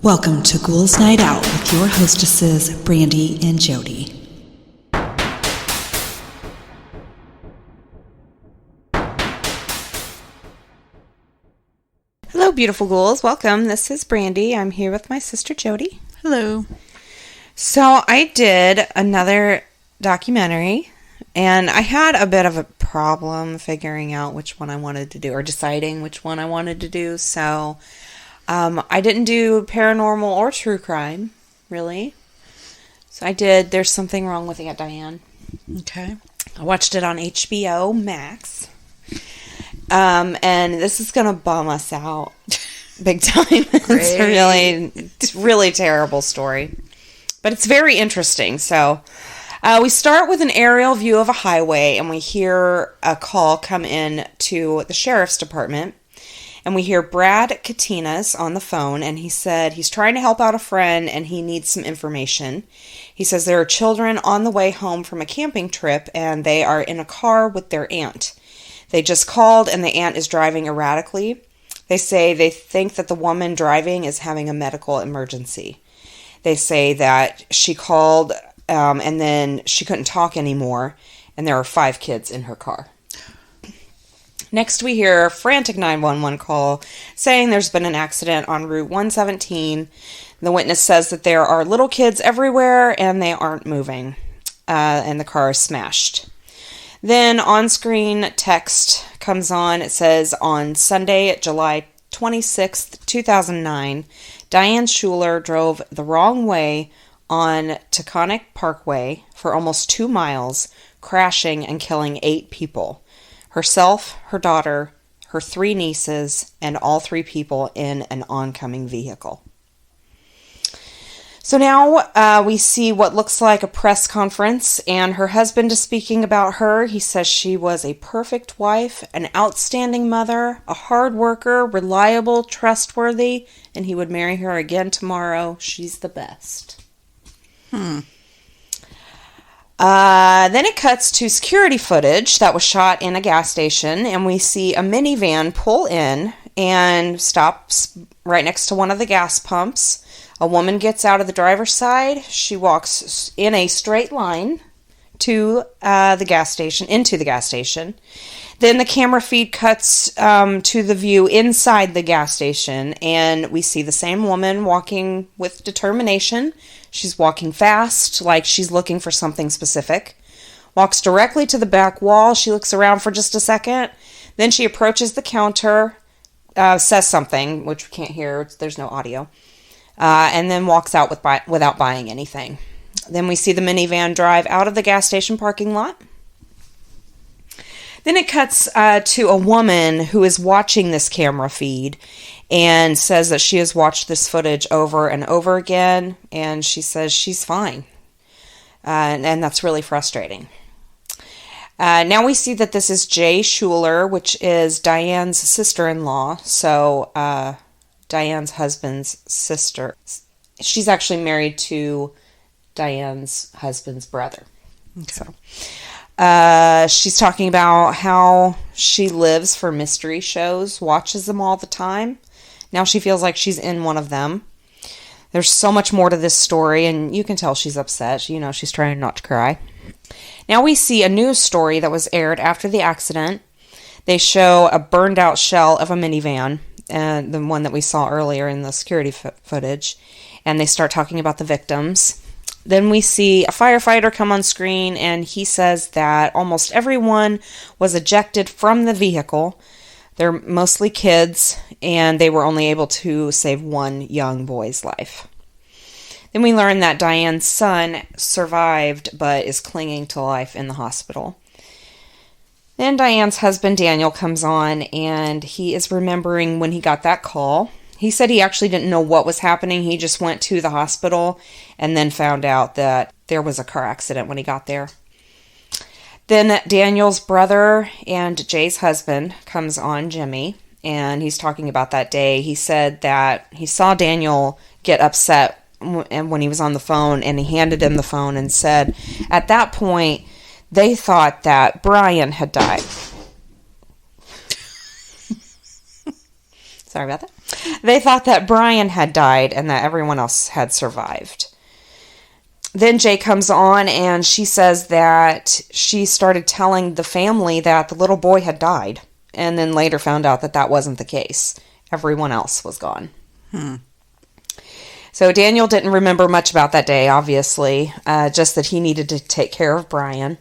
Welcome to Ghouls Night Out with your hostesses, Brandy and Jody. Hello, beautiful ghouls. Welcome. This is Brandy. I'm here with my sister, Jody. Hello. So I did another documentary, and I had a bit of a problem figuring out which one I wanted to do, or deciding which one I wanted to do. So I didn't do paranormal or true crime, really. So I did There's Something Wrong with Aunt Diane. Okay. I watched it on HBO Max. And this is going to bum us out big time. It's a really terrible story. But it's very interesting. So we start with an aerial view of a highway, and we hear a call come in to the sheriff's department. And we hear Brad Katinas on the phone, and he said he's trying to help out a friend, and he needs some information. He says there are children on the way home from a camping trip, and they are in a car with their aunt. They just called, and the aunt is driving erratically. They say they think that the woman driving is having a medical emergency. They say that she called, and then she couldn't talk anymore, and there are 5 kids in her car. Next, we hear a frantic 911 call saying there's been an accident on Route 117. The witness says that there are little kids everywhere, and they aren't moving, and the car is smashed. Then on-screen text comes on. It says, on Sunday, July 26th, 2009, Diane Schuler drove the wrong way on Taconic Parkway for almost 2 miles, crashing and killing 8 people. Herself, her daughter, her 3 nieces, and all 3 people in an oncoming vehicle. So now we see what looks like a press conference, and her husband is speaking about her. He says she was a perfect wife, an outstanding mother, a hard worker, reliable, trustworthy, and he would marry her again tomorrow. She's the best. Then it cuts to security footage that was shot in a gas station, and we see a minivan pull in and stops right next to one of the gas pumps. A woman gets out of the driver's side. She walks in a straight line to the gas station, into the gas station. Then the camera feed cuts to the view inside the gas station, and we see the same woman walking with determination. She's walking fast, like she's looking for something specific. Walks directly to the back wall. She looks around for just a second. Then she approaches the counter, says something, which we can't hear. There's no audio. And then walks out without buying anything. Then we see the minivan drive out of the gas station parking lot. Then it cuts to a woman who is watching this camera feed and says that she has watched this footage over and over again, and she says she's fine. And that's really frustrating. Now we see that this is Jay Schuler, which is Diane's sister-in-law. So Diane's husband's sister. She's actually married to Diane's husband's brother. So she's talking about how she lives for mystery shows, watches them all the time. Now she feels like she's in one of them. There's so much more to this story, and you can tell she's upset. You know, she's trying not to cry. Now we see a news story that was aired after the accident. They show a burned out shell of a minivan, the one that we saw earlier in the security footage, and they start talking about the victims. Then we see a firefighter come on screen, and he says that almost everyone was ejected from the vehicle. They're mostly kids, and they were only able to save one young boy's life. Then we learn that Diane's son survived, but is clinging to life in the hospital. Then Diane's husband, Daniel, comes on, and he is remembering when he got that call. He said he actually didn't know what was happening. He just went to the hospital and then found out that there was a car accident when he got there. Then Daniel's brother and Jay's husband comes on, Jimmy, and he's talking about that day. He said that he saw Daniel get upset when he was on the phone, and he handed him the phone and said, at that point, they thought that Brian had died. Sorry about that. They thought that Brian had died and that everyone else had survived. Then Jay comes on and she says that she started telling the family that the little boy had died, and then later found out that that wasn't the case. Everyone else was gone. So Daniel didn't remember much about that day, obviously, just that he needed to take care of Brian.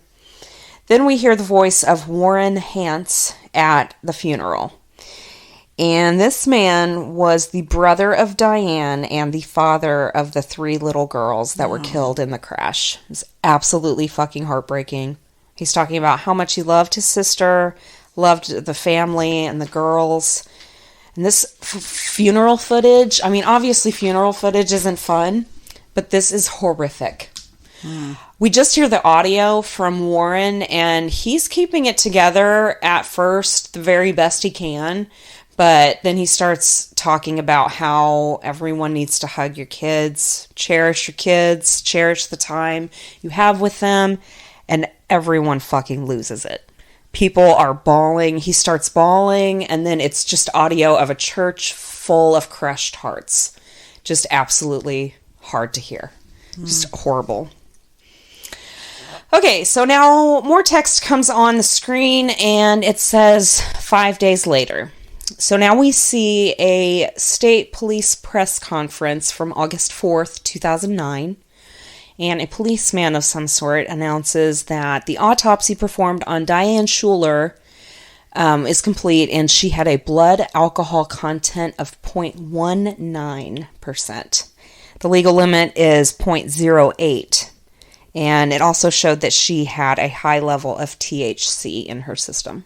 Then we hear the voice of Warren Hance at the funeral. And this man was the brother of Diane and the father of the 3 little girls that were killed in the crash. It was absolutely fucking heartbreaking. He's talking about how much he loved his sister, loved the family and the girls. And this funeral footage, I mean, obviously funeral footage isn't fun, but this is horrific. We just hear the audio from Warren, and he's keeping it together at first the very best he can. But then he starts talking about how everyone needs to hug your kids, cherish the time you have with them, and everyone fucking loses it. People are bawling. He starts bawling, and then it's just audio of a church full of crushed hearts. Just absolutely hard to hear. Just horrible. Okay, so now more text comes on the screen, and it says 5 days later. So now we see a state police press conference from August 4th, 2009, and a policeman of some sort announces that the autopsy performed on Diane Schuler is complete, and she had a blood alcohol content of 0.19%. The legal limit is 0.08, and it also showed that she had a high level of THC in her system.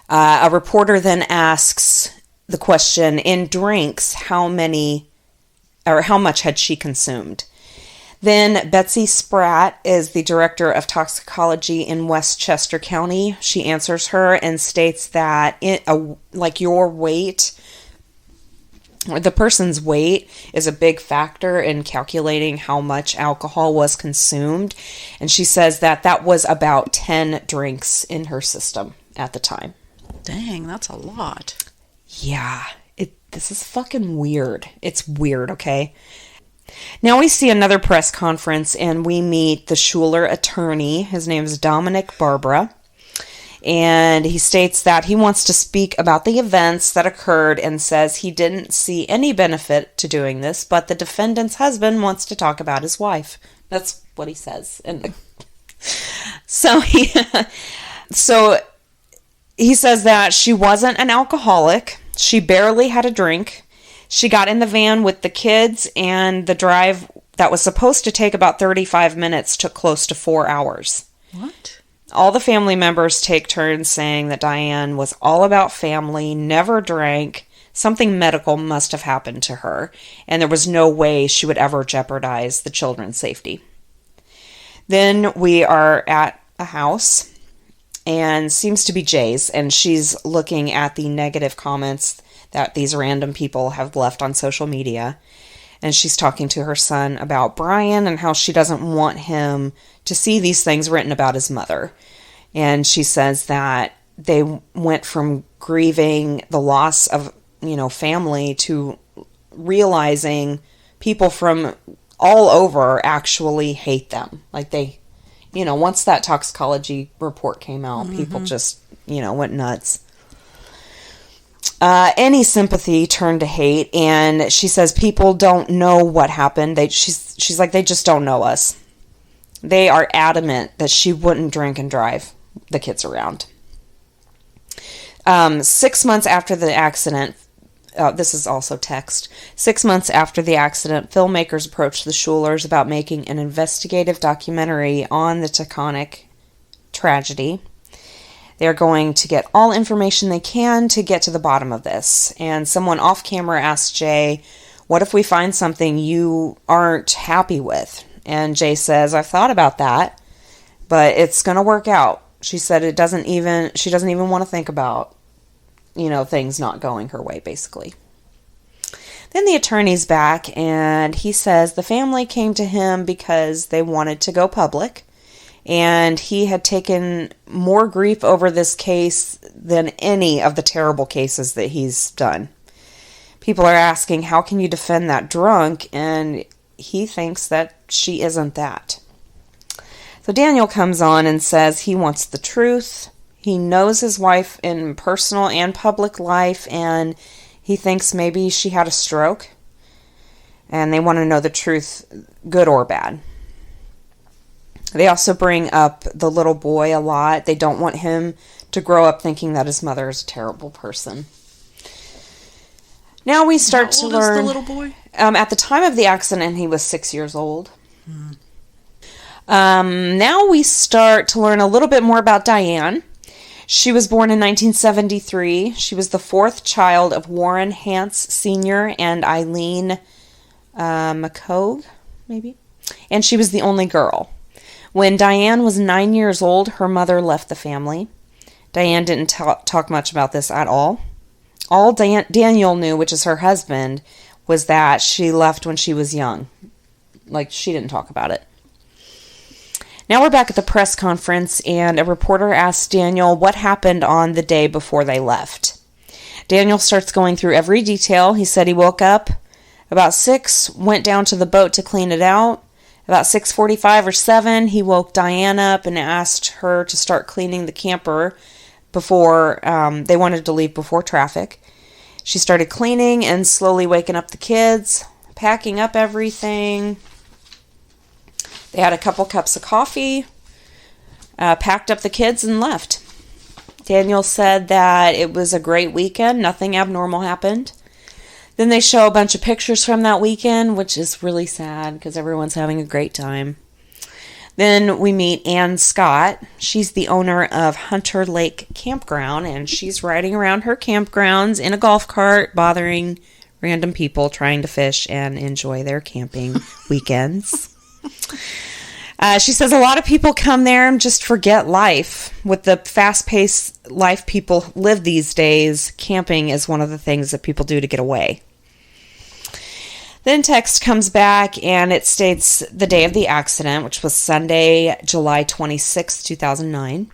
A reporter then asks the question, in drinks, how much had she consumed? Then Betsy Spratt is the director of toxicology in Westchester County. She answers her and states that your weight, or the person's weight, is a big factor in calculating how much alcohol was consumed. And she says that that was about 10 drinks in her system at the time. Dang, that's a lot. Yeah, this is fucking weird. It's weird, okay? Now we see another press conference, and we meet the Schuler attorney. His name is Dominic Barbara. And he states that he wants to speak about the events that occurred and says he didn't see any benefit to doing this, but the defendant's husband wants to talk about his wife. That's what he says. And so he says that she wasn't an alcoholic. She barely had a drink. She got in the van with the kids, and the drive that was supposed to take about 35 minutes took close to 4 hours. What? All the family members take turns saying that Diane was all about family, never drank. Something medical must have happened to her, and there was no way she would ever jeopardize the children's safety. Then we are at a house, and seems to be Jay's, and she's looking at the negative comments that these random people have left on social media, and she's talking to her son about Brian and how she doesn't want him to see these things written about his mother. And she says that they went from grieving the loss of, family to realizing people from all over actually hate them. Like they, once that toxicology report came out, people just, went nuts. Any sympathy turned to hate, and she says people don't know what happened. She's like, they just don't know us. They are adamant that she wouldn't drink and drive the kids around. 6 months after the accident, this is also text. 6 months after the accident, filmmakers approached the Schulers about making an investigative documentary on the Taconic tragedy. They're going to get all information they can to get to the bottom of this. And someone off camera asked Jay, what if we find something you aren't happy with? And Jay says, I've thought about that, but it's going to work out. She said she doesn't even want to think about, things not going her way, basically. Then the attorney's back, and he says the family came to him because they wanted to go public, and he had taken more grief over this case than any of the terrible cases that he's done. People are asking, how can you defend that drunk? And he thinks that she isn't that. So Daniel comes on and says he wants the truth. He knows his wife in personal and public life, and he thinks maybe she had a stroke. And they want to know the truth, good or bad. They also bring up the little boy a lot. They don't want him to grow up thinking that his mother is a terrible person. Now we start to learn. How old is the little boy? At the time of the accident, he was 6 years old. Now we start to learn a little bit more about Diane. She was born in 1973. She was the fourth child of Warren Hance Sr. and Eileen McCogue, maybe? And she was the only girl. When Diane was 9 years old, her mother left the family. Diane didn't talk much about this at all. All Daniel knew, which is her husband, was that she left when she was young. Like, she didn't talk about it. Now we're back at the press conference, and a reporter asks Daniel what happened on the day before they left. Daniel starts going through every detail. He said he woke up about 6, went down to the boat to clean it out. About 6:45 or 7, he woke Diane up and asked her to start cleaning the camper before they wanted to leave before traffic. She started cleaning and slowly waking up the kids, packing up everything. They had a couple cups of coffee, packed up the kids, and left. Daniel said that it was a great weekend. Nothing abnormal happened. Then they show a bunch of pictures from that weekend, which is really sad because everyone's having a great time. Then we meet Ann Scott. She's the owner of Hunter Lake Campground, and she's riding around her campgrounds in a golf cart, bothering random people trying to fish and enjoy their camping weekends. She says a lot of people come there and just forget life. With the fast-paced life people live these days, camping is one of the things that people do to get away. Then text comes back, and it states the day of the accident, which was Sunday, July 26, 2009.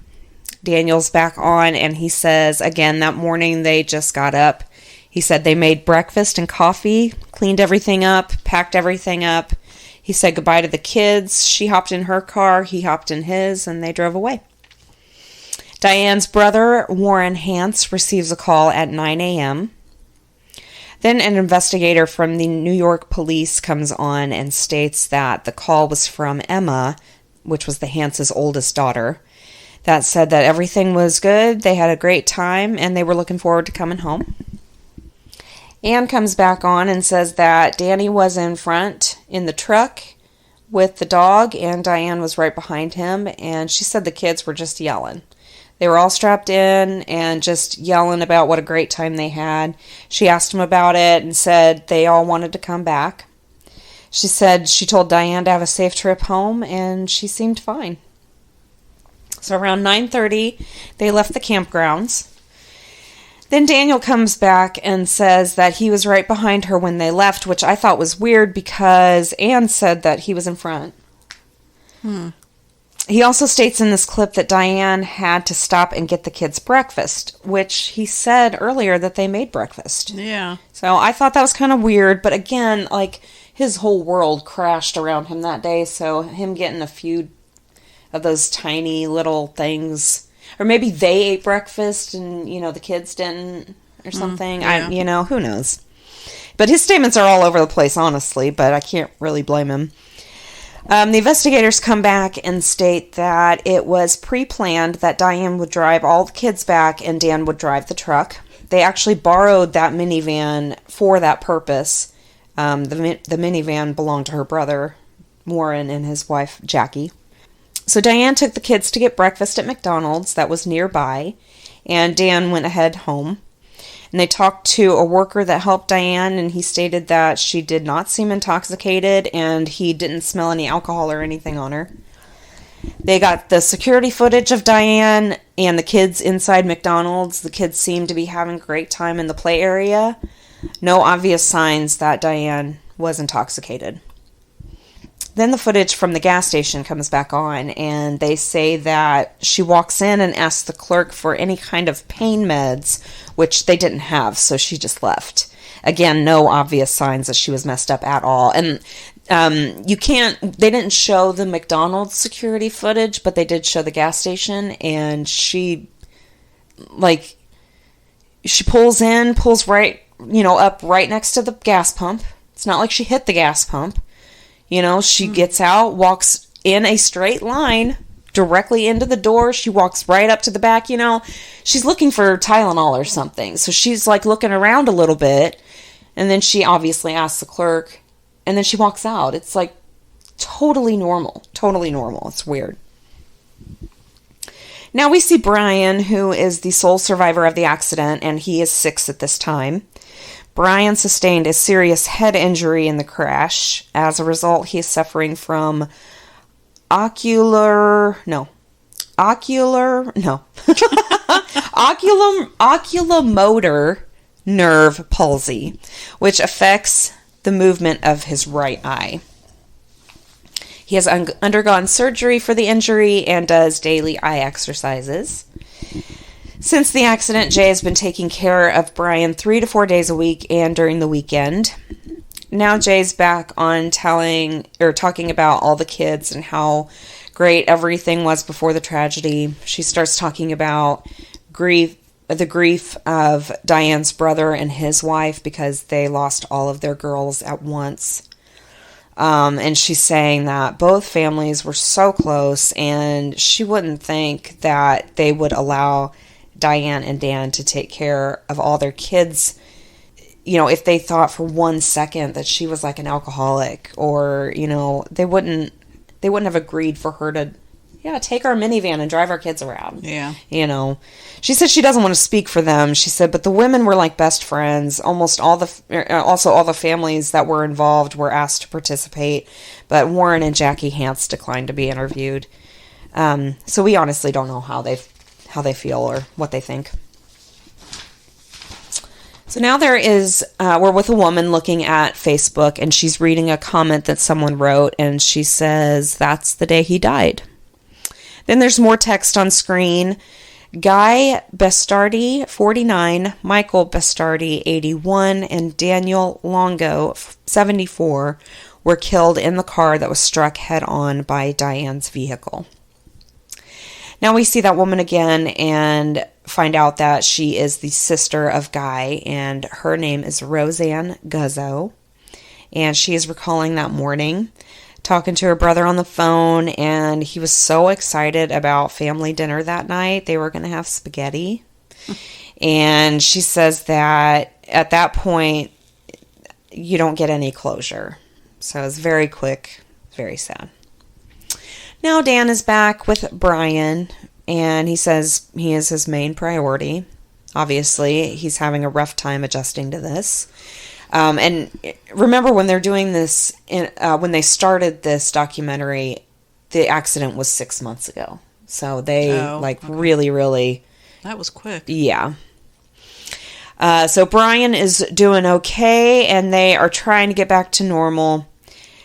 Daniel's back on, and he says, again, that morning they just got up. He said they made breakfast and coffee, cleaned everything up, packed everything up. He said goodbye to the kids. She hopped in her car, he hopped in his, and they drove away. Diane's brother, Warren Hance, receives a call at 9 a.m. Then an investigator from the New York police comes on and states that the call was from Emma, which was the Hance's oldest daughter, that said that everything was good, they had a great time, and they were looking forward to coming home. Ann comes back on and says that Danny was in front in the truck with the dog, and Diane was right behind him, and she said the kids were just yelling. They were all strapped in and just yelling about what a great time they had. She asked them about it and said they all wanted to come back. She said she told Diane to have a safe trip home, and she seemed fine. So around 9:30, they left the campgrounds. Then Daniel comes back and says that he was right behind her when they left, which I thought was weird because Ann said that he was in front. He also states in this clip that Diane had to stop and get the kids breakfast, which he said earlier that they made breakfast. Yeah. So I thought that was kind of weird, but again, like, his whole world crashed around him that day, so him getting a few of those tiny little things, or maybe they ate breakfast and, the kids didn't or something. Yeah. Who knows? But his statements are all over the place, honestly, but I can't really blame him. The investigators come back and state that it was pre-planned that Diane would drive all the kids back and Dan would drive the truck. They actually borrowed that minivan for that purpose. The minivan belonged to her brother, Warren, and his wife, Jackie. So Diane took the kids to get breakfast at McDonald's that was nearby, and Dan went ahead home. And they talked to a worker that helped Diane, and he stated that she did not seem intoxicated, and he didn't smell any alcohol or anything on her. They got the security footage of Diane and the kids inside McDonald's. The kids seemed to be having a great time in the play area. No obvious signs that Diane was intoxicated. Then the footage from the gas station comes back on, and they say that she walks in and asks the clerk for any kind of pain meds, which they didn't have, so she just left. Again, no obvious signs that she was messed up at all. And they didn't show the McDonald's security footage, but they did show the gas station, and she pulls right, up right next to the gas pump. It's not like she hit the gas pump. She gets out, walks in a straight line directly into the door. She walks right up to the back, She's looking for Tylenol or something. So she's looking around a little bit, and then she obviously asks the clerk, and then she walks out. It's totally normal. Totally normal. It's weird. Now we see Brian, who is the sole survivor of the accident, and he is 6 at this time. Brian sustained a serious head injury in the crash. As a result, he is suffering from oculomotor nerve palsy, which affects the movement of his right eye. He has undergone surgery for the injury and does daily eye exercises. Since the accident, Jay has been taking care of Brian 3 to 4 days a week and during the weekend. Now Jay's back on talking about all the kids and how great everything was before the tragedy. She starts talking about the grief of Diane's brother and his wife because they lost all of their girls at once. And she's saying that both families were so close, and she wouldn't think that they would allow Diane and Dan to take care of all their kids, if they thought for 1 second that she was an alcoholic, or, they wouldn't have agreed for her to, take our minivan and drive our kids around. Yeah. She said she doesn't want to speak for them. She said, but the women were like best friends. Almost all the families that were involved were asked to participate, but Warren and Jackie Hance declined to be interviewed. So we honestly don't know how they feel or what they think. So now we're with a woman looking at Facebook, and she's reading a comment that someone wrote, and she says, that's the day he died. Then there's more text on screen. Guy Bestardi, 49, Michael Bestardi, 81, and Daniel Longo, 74, were killed in the car that was struck head-on by Diane's vehicle. Now we see that woman again and find out that she is the sister of Guy, and her name is Roseanne Guzzo. And she is recalling that morning, talking to her brother on the phone, and he was so excited about family dinner that night. They were going to have spaghetti. And she says that at that point, you don't get any closure. So it's very quick, very sad. Now Dan is back with Brian, and he says he is his main priority. Obviously, he's having a rough time adjusting to this. And remember, when they're doing this, when they started this documentary, the accident was 6 months ago. So they really... That was quick. Yeah. So Brian is doing okay, and they are trying to get back to normal.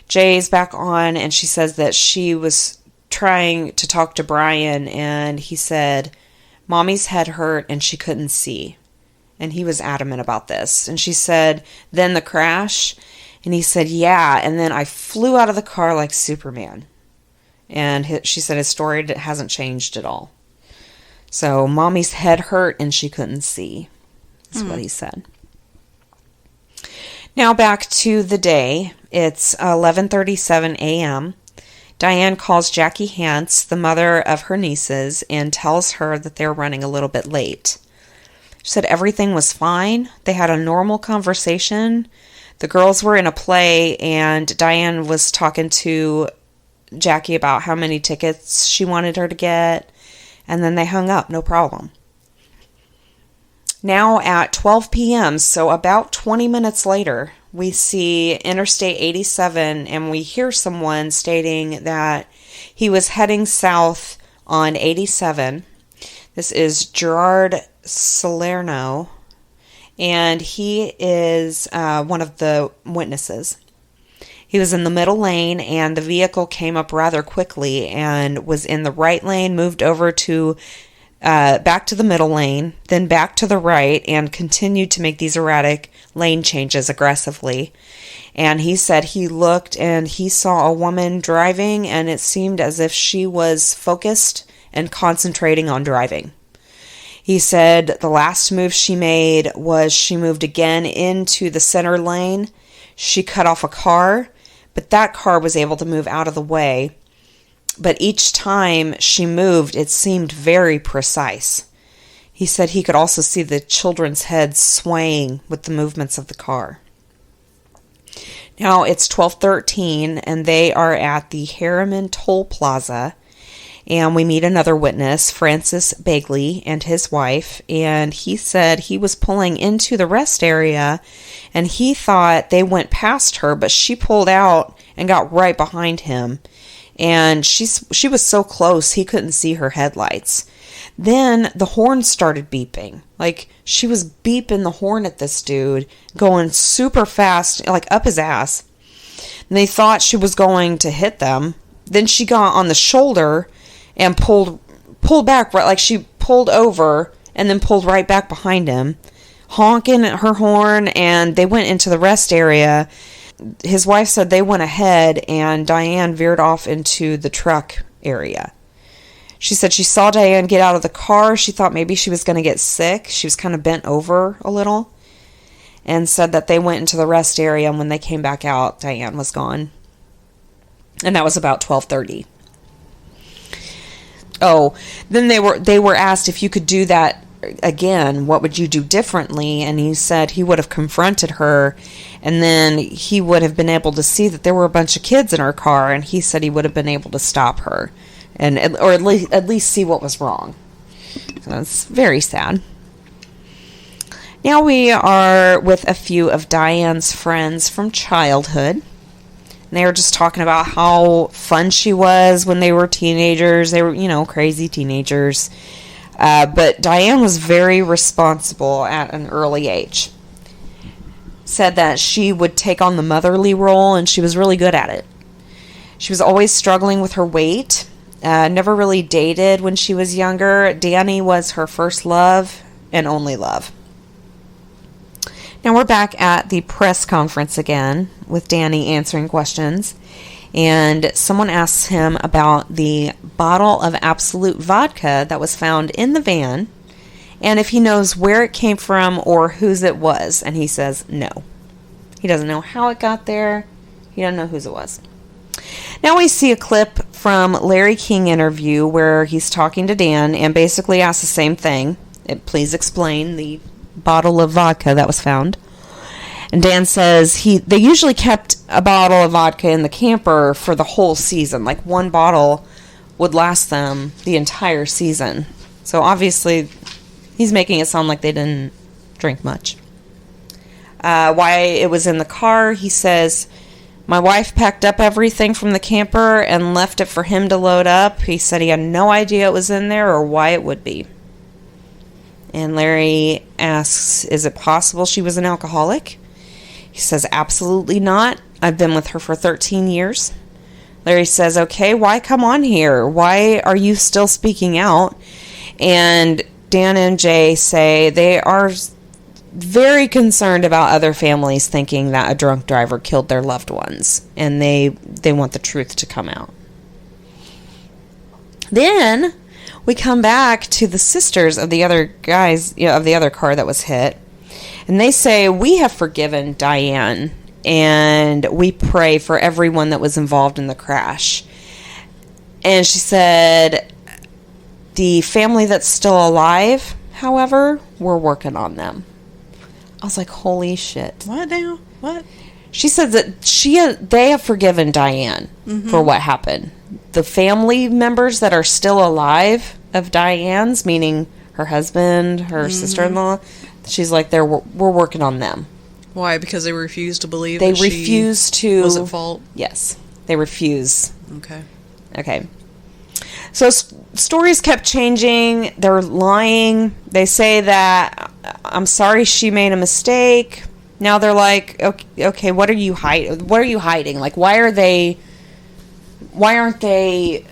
Jay's back on, and she says that she was trying to talk to Brian, and he said Mommy's head hurt and she couldn't see. And he was adamant about this. And she said, then the crash? And he said, yeah. And then I flew out of the car like Superman. And she said his story hasn't changed at all. So Mommy's head hurt and she couldn't see. That's what he said. Now back to the day. It's 11:37 a.m. Diane calls Jackie Hance, the mother of her nieces, and tells her that they're running a little bit late. She said everything was fine. They had a normal conversation. The girls were in a play, and Diane was talking to Jackie about how many tickets she wanted her to get, and then they hung up, no problem. Now at 12 p.m., so about 20 minutes later, we see Interstate 87, and we hear someone stating that he was heading south on 87. This is Gerard Salerno, and he is one of the witnesses. He was in the middle lane, and the vehicle came up rather quickly and was in the right lane, moved over to back to the middle lane, then back to the right, and continued to make these erratic lane changes aggressively. And he said he looked and he saw a woman driving, and it seemed as if she was focused and concentrating on driving. He said the last move she made was she moved again into the center lane. She cut off a car, but that car was able to move out of the way. But each time she moved, it seemed very precise. He said he could also see the children's heads swaying with the movements of the car. Now it's 12:13, and they are at the Harriman Toll Plaza, and we meet another witness, Francis Begley, and his wife, and he said he was pulling into the rest area, and he thought they went past her, but she pulled out and got right behind him, and she was so close he couldn't see her headlights. Then the horn started beeping. Like, she was beeping the horn at this dude, going super fast, like up his ass. And they thought she was going to hit them. Then she got on the shoulder and pulled back, right, like she pulled over and then pulled right back behind him, honking at her horn, and they went into the rest area. His wife said they went ahead, and Diane veered off into the truck area. She said she saw Diane get out of the car. She thought maybe she was going to get sick. She was kind of bent over a little, and said that they went into the rest area, and when they came back out, Diane was gone. And that was about 12:30. Oh, then they were asked if you could do that again, what would you do differently? And he said he would have confronted her, and then he would have been able to see that there were a bunch of kids in her car, and he said he would have been able to stop her, or at least see what was wrong. So that's very sad. Now we are with a few of Diane's friends from childhood. And they were just talking about how fun she was when they were teenagers. They were, crazy teenagers. But Diane was very responsible at an early age. Said that she would take on the motherly role, and she was really good at it. She was always struggling with her weight. Never really dated when she was younger. Danny was her first love and only love. Now we're back at the press conference again with Danny answering questions. And someone asks him about the bottle of Absolute vodka that was found in the van, and if he knows where it came from or whose it was. And he says no. He doesn't know how it got there. He doesn't know whose it was. Now we see a clip from Larry King interview where he's talking to Dan and basically asks the same thing. Please explain the bottle of vodka that was found. And Dan says they usually kept a bottle of vodka in the camper for the whole season. Like, one bottle would last them the entire season. So obviously he's making it sound like they didn't drink much. Why it was in the car, he says, my wife packed up everything from the camper and left it for him to load up. He said he had no idea it was in there or why it would be. And Larry asks, is it possible she was an alcoholic? He says, absolutely not. I've been with her for 13 years. Larry says, okay, why come on here? Why are you still speaking out? And Dan and Jay say they are very concerned about other families thinking that a drunk driver killed their loved ones. And they want the truth to come out. Then we come back to the sisters of the other guys, of the other car that was hit. And they say, we have forgiven Diane, and we pray for everyone that was involved in the crash. And she said, the family that's still alive, however, we're working on them. I was like, holy shit. What now? What? She said that they have forgiven Diane for what happened. The family members that are still alive of Diane's, meaning her husband, her sister-in-law, she's like, we're working on them. Why? Because they refuse to believe they that refuse she was at fault? Yes. They refuse. Okay. So stories kept changing. They're lying. They say that, I'm sorry she made a mistake. Now they're like, okay, what are you hiding? Like, why aren't they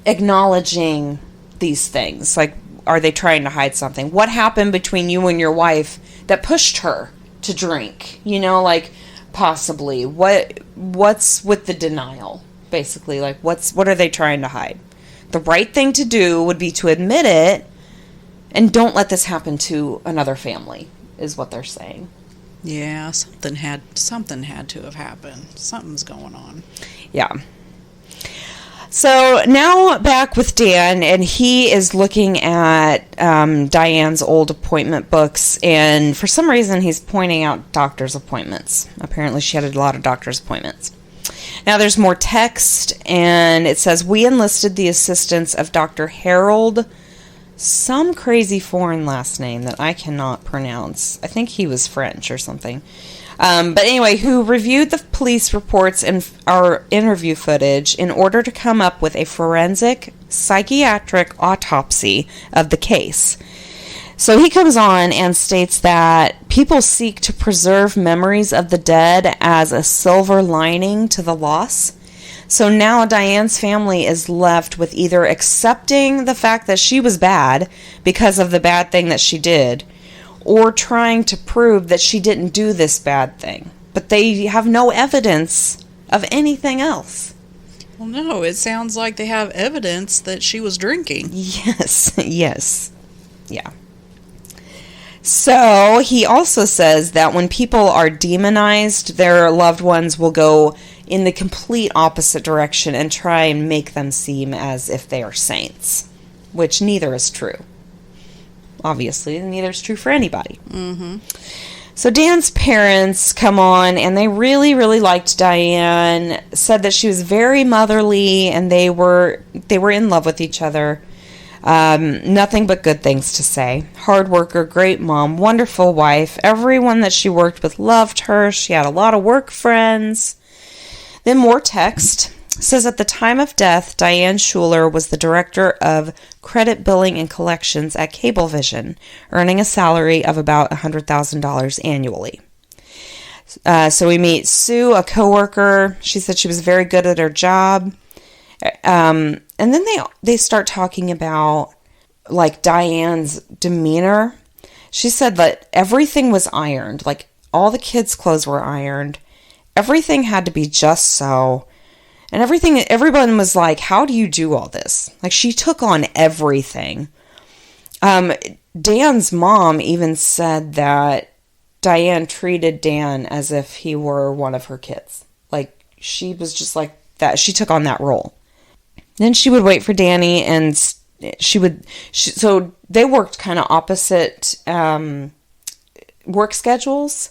acknowledging these things? Like, are they trying to hide something? What happened between you and your wife that pushed her to drink? Like, possibly. What's with the denial? Basically, like, what are they trying to hide? The right thing to do would be to admit it and don't let this happen to another family, is what they're saying. Yeah, something had to have happened. Something's going on. Yeah. So now back with Dan, and he is looking at Diane's old appointment books, and for some reason he's pointing out doctor's appointments. Apparently she had a lot of doctor's appointments. Now there's more text, and it says, we enlisted the assistance of Dr. Harold, some crazy foreign last name that I cannot pronounce. I think he was French or something. But anyway, who reviewed the police reports and our interview footage in order to come up with a forensic psychiatric autopsy of the case. So he comes on and states that people seek to preserve memories of the dead as a silver lining to the loss. So now Diane's family is left with either accepting the fact that she was bad because of the bad thing that she did, or trying to prove that she didn't do this bad thing. But they have no evidence of anything else. Well, no, it sounds like they have evidence that she was drinking. Yes, yes. Yeah. So he also says that when people are demonized, their loved ones will go in the complete opposite direction and try and make them seem as if they are saints, which neither is true. Obviously, neither is true for anybody. Mm-hmm. So Dan's parents come on, and they really, really liked Diane, said that she was very motherly, and they were in love with each other. Nothing but good things to say. Hard worker, great mom, wonderful wife. Everyone that she worked with loved her. She had a lot of work friends. Then more text. Says at the time of death, Diane Schuler was the director of credit billing and collections at Cablevision, earning a salary of about $100,000 annually. So we meet Sue, a coworker. She said she was very good at her job. And then they start talking about, like, Diane's demeanor. She said that everything was ironed. Like, all the kids' clothes were ironed. Everything had to be just so. And everyone was like, how do you do all this? Like, she took on everything. Dan's mom even said that Diane treated Dan as if he were one of her kids. Like, she was just like that. She took on that role. Then she would wait for Danny, and so they worked kind of opposite work schedules,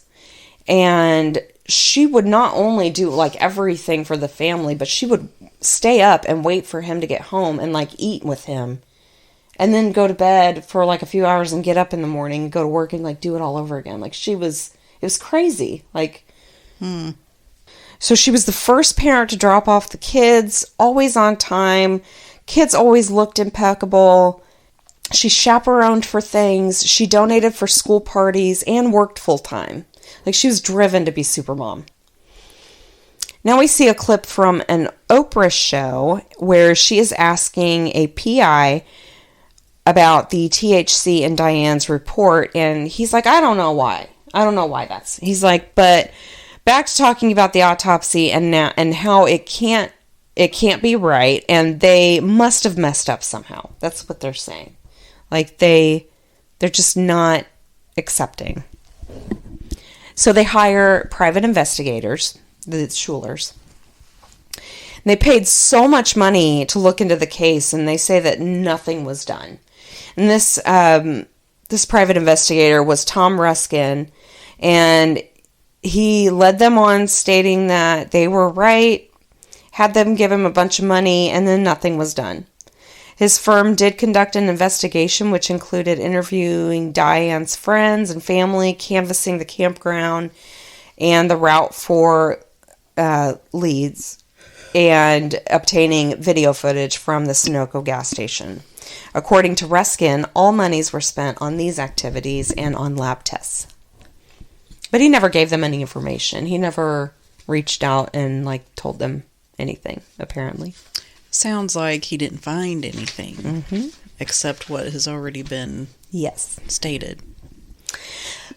and she would not only do, like, everything for the family, but she would stay up and wait for him to get home and, like, eat with him, and then go to bed for, like, a few hours and get up in the morning, go to work, and, like, do it all over again. Like, it was crazy. Like, So she was the first parent to drop off the kids, always on time. Kids always looked impeccable. She chaperoned for things. She donated for school parties and worked full-time. Like, she was driven to be supermom. Now we see a clip from an Oprah show where she is asking a PI about the THC in Diane's report, and he's like, I don't know why. He's like, but back to talking about the autopsy and how it can't be right, and they must have messed up somehow. That's what they're saying. Like, they're just not accepting. So they hire private investigators, the Schulers. And they paid so much money to look into the case, and they say that nothing was done. And this private investigator was Tom Ruskin, and he led them on, stating that they were right, had them give him a bunch of money, and then nothing was done. His firm did conduct an investigation, which included interviewing Diane's friends and family, canvassing the campground and the route for leads, and obtaining video footage from the Sunoco gas station. According to Ruskin, all monies were spent on these activities and on lab tests. But he never gave them any information. He never reached out and, like, told them anything, apparently. Sounds like he didn't find anything except what has already been stated.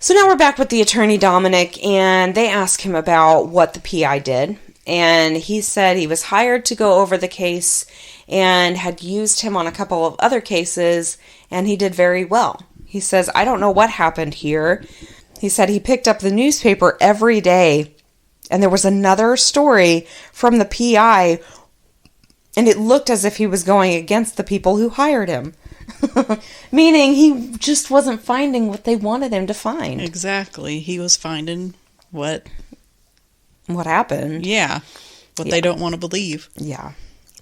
So now we're back with the attorney, Dominic, and they ask him about what the PI did. And he said he was hired to go over the case and had used him on a couple of other cases, and he did very well. He says, I don't know what happened here. He said he picked up the newspaper every day, and there was another story from the PI, and it looked as if he was going against the people who hired him. Meaning he just wasn't finding what they wanted him to find. Exactly. He was finding what happened. Yeah. What they don't want to believe. Yeah.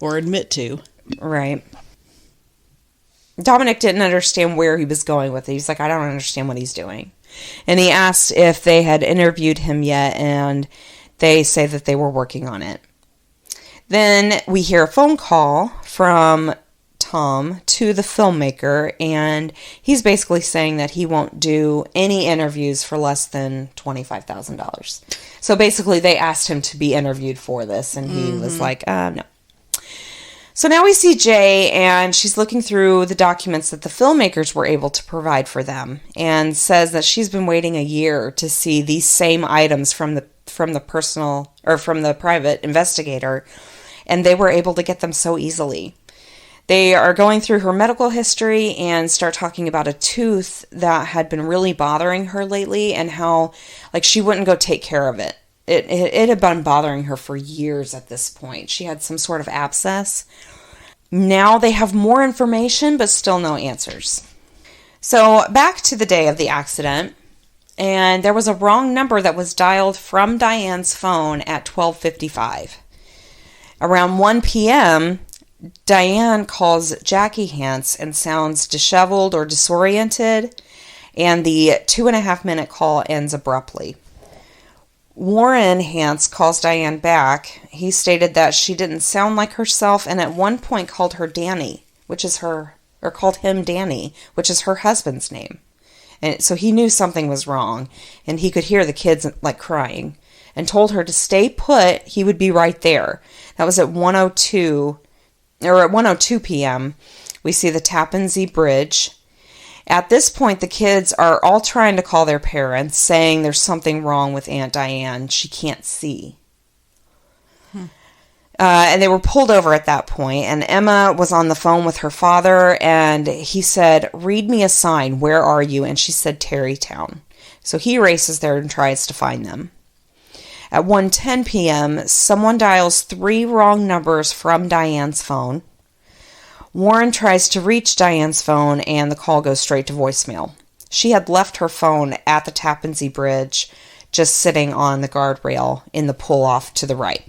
Or admit to. Right. Dominic didn't understand where he was going with it. He's like, I don't understand what he's doing. And he asked if they had interviewed him yet, and they say that they were working on it. Then we hear a phone call from Tom to the filmmaker, and he's basically saying that he won't do any interviews for less than $25,000. So basically they asked him to be interviewed for this, and he was like, no. So now we see Jay, and she's looking through the documents that the filmmakers were able to provide for them, and says that she's been waiting a year to see these same items from the private investigator, and they were able to get them so easily. They are going through her medical history and start talking about a tooth that had been really bothering her lately, and how, like, she wouldn't go take care of it. It had been bothering her for years at this point. She had some sort of abscess. Now they have more information, but still no answers. So back to the day of the accident, and there was a wrong number that was dialed from Diane's phone at 12:55. Around 1 p.m., Diane calls Jackie Hance and sounds disheveled or disoriented, and the 2.5-minute call ends abruptly. Warren Hance calls Diane back. He stated that she didn't sound like herself, and at one point called him Danny, which is her husband's name. And so he knew something was wrong, and he could hear the kids, like, crying, and told her to stay put. He would be right there. That was at 1:02 p.m. We see the Tappan Zee Bridge. At this point, the kids are all trying to call their parents, saying there's something wrong with Aunt Diane. She can't see. And they were pulled over at that point, and Emma was on the phone with her father, and he said, read me a sign. Where are you? And she said, Terrytown. So he races there and tries to find them. At 1:10 p.m., someone dials 3 wrong numbers from Diane's phone. Warren tries to reach Diane's phone, and the call goes straight to voicemail. She had left her phone at the Tappan Zee Bridge, just sitting on the guardrail in the pull-off to the right.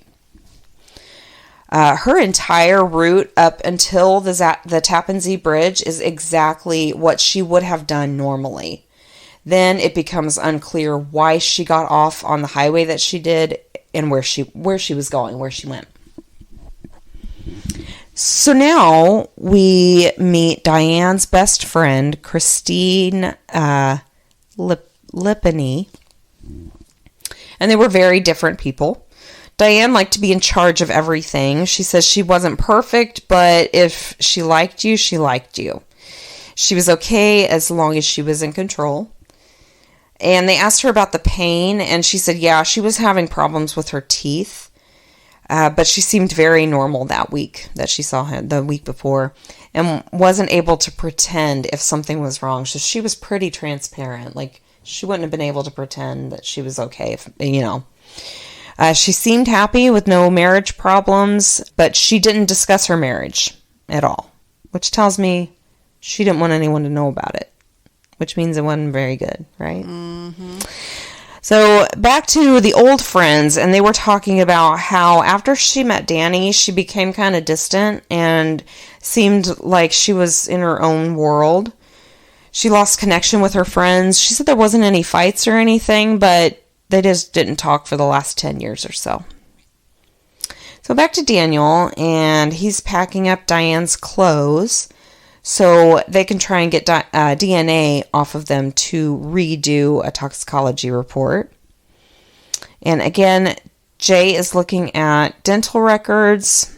Her entire route up until the Tappan Zee Bridge is exactly what she would have done normally. Then it becomes unclear why she got off on the highway that she did and where she was going, where she went. So now we meet Diane's best friend, Christine Lipany, and they were very different people. Diane liked to be in charge of everything. She says she wasn't perfect, but if she liked you, she liked you. She was okay as long as she was in control. And they asked her about the pain, and she said, yeah, she was having problems with her teeth. But she seemed very normal that week that she saw him the week before, and wasn't able to pretend if something was wrong. So she was pretty transparent. Like, she wouldn't have been able to pretend that she was okay, if, you know. She seemed happy with no marriage problems, but she didn't discuss her marriage at all, which tells me she didn't want anyone to know about it, which means it wasn't very good, right? Mm-hmm. So back to the old friends, and they were talking about how after she met Danny, she became kind of distant and seemed like she was in her own world. She lost connection with her friends. She said there wasn't any fights or anything, but they just didn't talk for the last 10 years or so. So back to Daniel, and he's packing up Diane's clothes so they can try and get DNA off of them to redo a toxicology report. And again, Jay is looking at dental records,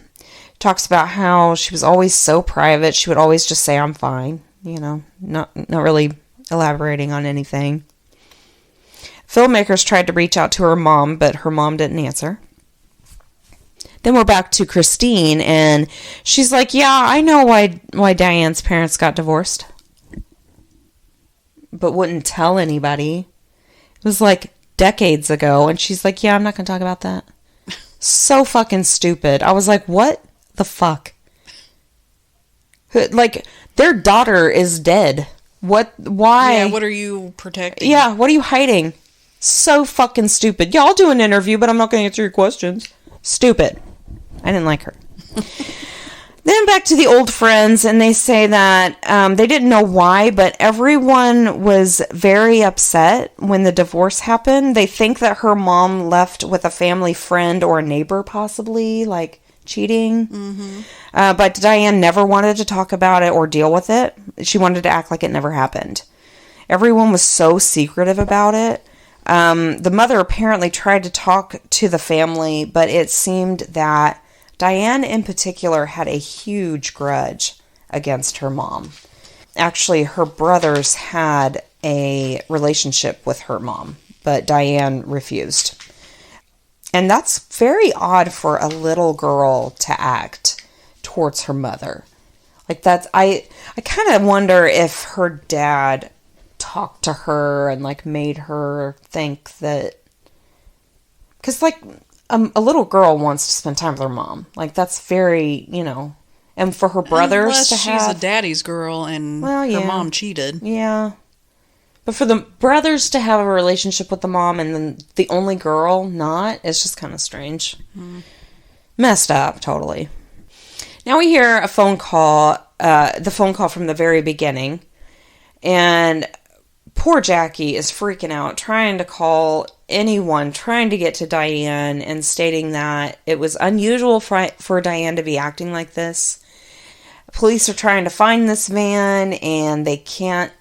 talks about how she was always so private. She would always just say, I'm fine, not really elaborating on anything. Filmmakers tried to reach out to her mom, but her mom didn't answer. Then we're back to Christine, and she's like, yeah, I know why Diane's parents got divorced, but wouldn't tell anybody. It was like decades ago, and she's like, yeah, I'm not going to talk about that. So fucking stupid. I was like, what the fuck? Like, their daughter is dead. What? Why? Yeah, what are you protecting? Yeah, what are you hiding? So fucking stupid. Yeah, I'll do an interview, but I'm not going to answer your questions. Stupid. I didn't like her. Then back to the old friends, and they say that they didn't know why, but everyone was very upset when the divorce happened. They think that her mom left with a family friend or a neighbor, possibly, like cheating. Mm-hmm. But Diane never wanted to talk about it or deal with it. She wanted to act like it never happened. Everyone was so secretive about it. The mother apparently tried to talk to the family, but it seemed that Diane in particular had a huge grudge against her mom. Actually, her brothers had a relationship with her mom, but Diane refused. And that's very odd for a little girl to act towards her mother. Like, that's, I kind of wonder if her dad talked to her and like made her think that, because like a little girl wants to spend time with her mom, like that's very, and for her brothers Unless to have, she's a daddy's girl and her mom cheated. Yeah, but for the brothers to have a relationship with the mom and then the only girl not, it's just kind of strange. Messed up, totally. Now we hear a phone call, the phone call from the very beginning, and poor Jackie is freaking out, trying to call anyone, trying to get to Diane, and stating that it was unusual for Diane to be acting like this. Police are trying to find this van, and they can't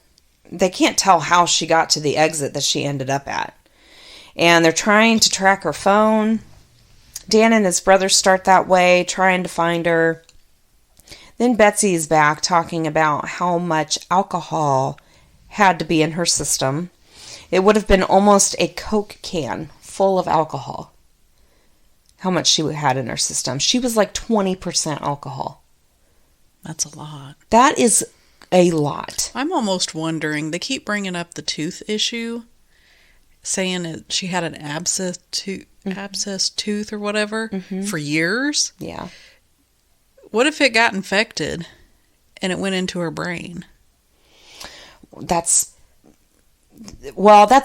tell how she got to the exit that she ended up at. And they're trying to track her phone. Dan and his brother start that way, trying to find her. Then Betsy is back talking about how much alcohol had to be in her system. It would have been almost a Coke can full of alcohol. How much she had in her system. She was like 20% alcohol. That's a lot. That is a lot. I'm almost wondering, they keep bringing up the tooth issue, saying that she had an abscess tooth or whatever for years. Yeah. What if it got infected and it went into her brain? That's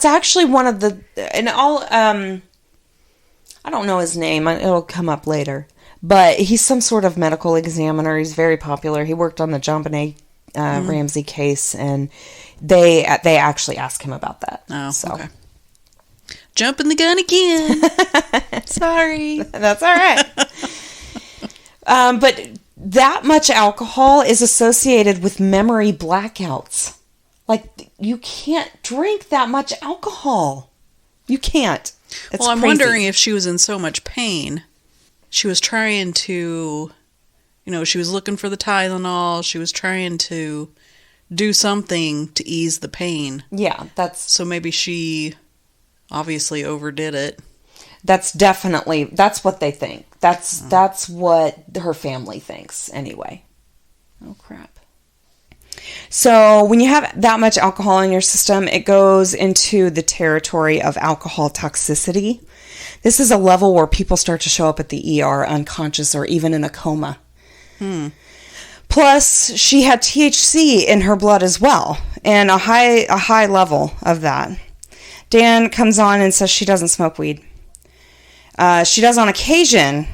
actually one of the, and I don't know his name, it'll come up later, but he's some sort of medical examiner. He's very popular. He worked on the JonBenet Ramsey case, and they actually asked him about that. Oh, so. Okay. Jumping the gun again. Sorry. That's all right. But that much alcohol is associated with memory blackouts. Like, you can't drink that much alcohol. You can't. It's I'm crazy. wondering if she was in so much pain. She was trying to, she was looking for the Tylenol. She was trying to do something to ease the pain. Yeah, So maybe she obviously overdid it. That's what they think. That's what her family thinks anyway. Oh, crap. So when you have that much alcohol in your system, it goes into the territory of alcohol toxicity. This is a level where people start to show up at the ER unconscious or even in a coma. Plus, she had THC in her blood as well, and a high level of that. Dan comes on and says she doesn't smoke weed. She does on occasion,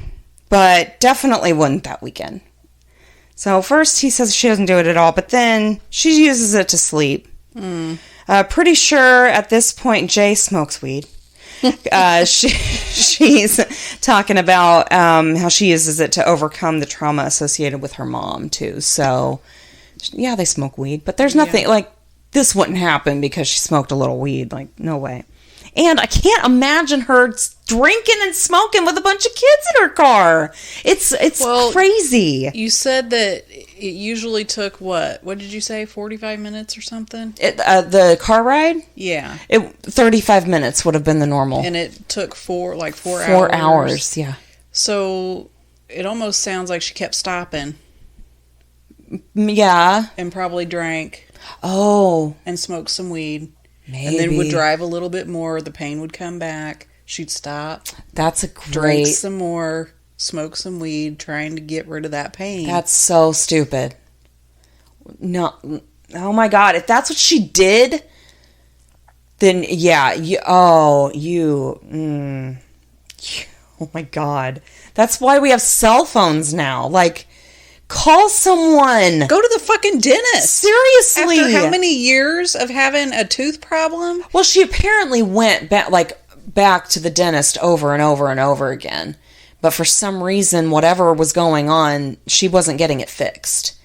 but definitely wouldn't that weekend. So first he says she doesn't do it at all, but then she uses it to sleep. Pretty sure at this point Jay smokes weed. She's talking about how she uses it to overcome the trauma associated with her mom too. So Yeah, they smoke weed, but there's nothing like this wouldn't happen because she smoked a little weed. Like, no way. And I can't imagine her drinking and smoking with a bunch of kids in her car. It's crazy. You said that it usually took what? What did you say? 45 minutes or something? The car ride? Yeah. 35 minutes would have been the normal. And it took 4 hours. 4 hours, yeah. So it almost sounds like she kept stopping. Yeah. And probably drank. Oh. And smoked some weed. Maybe. And then would drive a little bit more. The pain would come back. She'd stop. That's a great... Drink some more. Smoke some weed. Trying to get rid of that pain. That's so stupid. No. Oh my God. If that's what she did, then yeah. Oh my God. That's why we have cell phones now. Like... Call someone. Go to the fucking dentist. Seriously. After how many years of having a tooth problem? Well, she apparently went back to the dentist over and over and over again. But for some reason, whatever was going on, she wasn't getting it fixed.